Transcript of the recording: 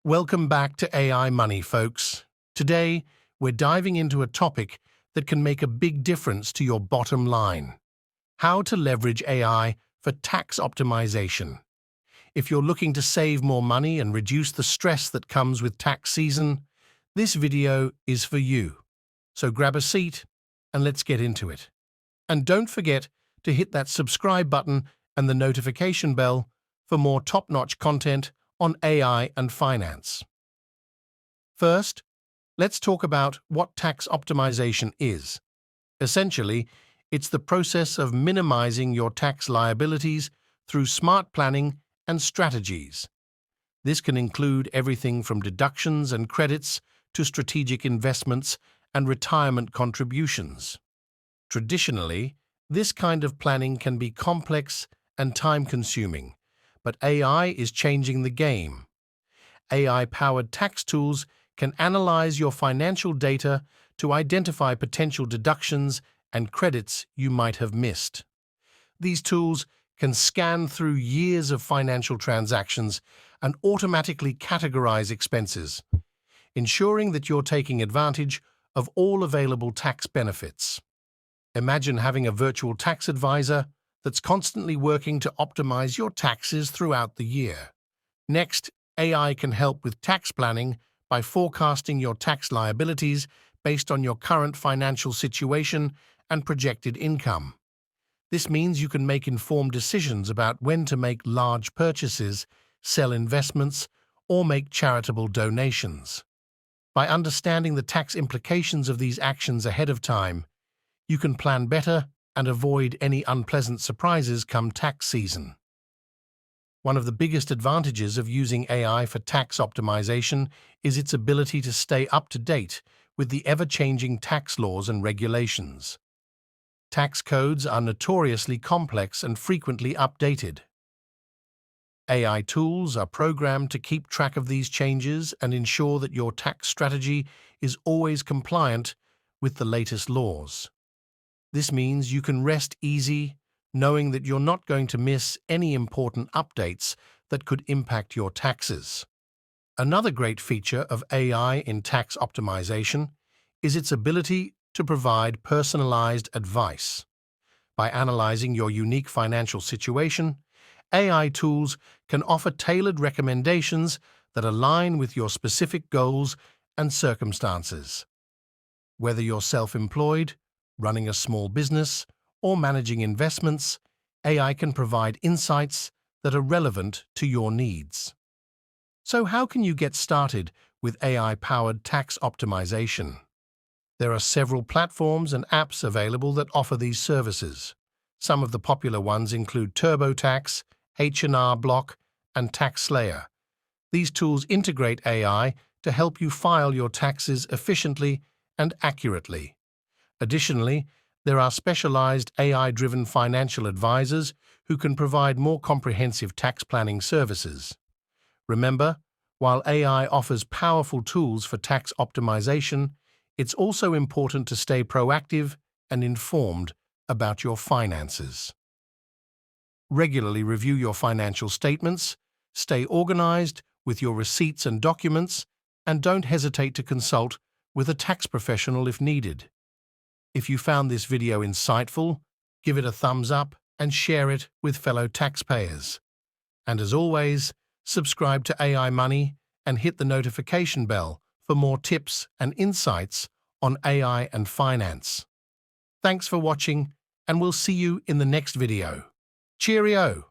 Welcome back to AI Money, folks. Today, we're diving into a topic that can make a big difference to your bottom line: how to leverage AI for tax optimization. If you're looking to save more money and reduce the stress that comes with tax season, this video is for you. So grab a seat and let's get into it. And don't forget to hit that subscribe button and the notification bell for more top-notch content on AI and finance. First, let's talk about what tax optimization is. Essentially, it's the process of minimizing your tax liabilities through smart planning and strategies. This can include everything from deductions and credits to strategic investments and retirement contributions. Traditionally, this kind of planning can be complex and time-consuming, but AI is changing the game. AI-powered tax tools can analyze your financial data to identify potential deductions and credits you might have missed. These tools can scan through years of financial transactions and automatically categorize expenses, ensuring that you're taking advantage of all available tax benefits. Imagine having a virtual tax advisor that's constantly working to optimize your taxes throughout the year. Next, AI can help with tax planning by forecasting your tax liabilities based on your current financial situation and projected income. This means you can make informed decisions about when to make large purchases, sell investments, or make charitable donations. By understanding the tax implications of these actions ahead of time, you can plan better and avoid any unpleasant surprises come tax season. One of the biggest advantages of using AI for tax optimization is its ability to stay up to date with the ever-changing tax laws and regulations. Tax codes are notoriously complex and frequently updated. AI tools are programmed to keep track of these changes and ensure that your tax strategy is always compliant with the latest laws. This means you can rest easy, knowing that you're not going to miss any important updates that could impact your taxes. Another great feature of AI in tax optimization is its ability to provide personalized advice. By analyzing your unique financial situation, AI tools can offer tailored recommendations that align with your specific goals and circumstances. Whether you're self-employed, running a small business, or managing investments, AI can provide insights that are relevant to your needs. So how can you get started with AI-powered tax optimization? There are several platforms and apps available that offer these services. Some of the popular ones include TurboTax, H&R Block, and TaxSlayer. These tools integrate AI to help you file your taxes efficiently and accurately. Additionally, there are specialized AI-driven financial advisors who can provide more comprehensive tax planning services. Remember, while AI offers powerful tools for tax optimization, it's also important to stay proactive and informed about your finances. Regularly review your financial statements, stay organized with your receipts and documents, and don't hesitate to consult with a tax professional if needed. If you found this video insightful, give it a thumbs up and share it with fellow taxpayers. And as always, subscribe to AI Money and hit the notification bell for more tips and insights on AI and finance. Thanks for watching, and we'll see you in the next video. Cheerio!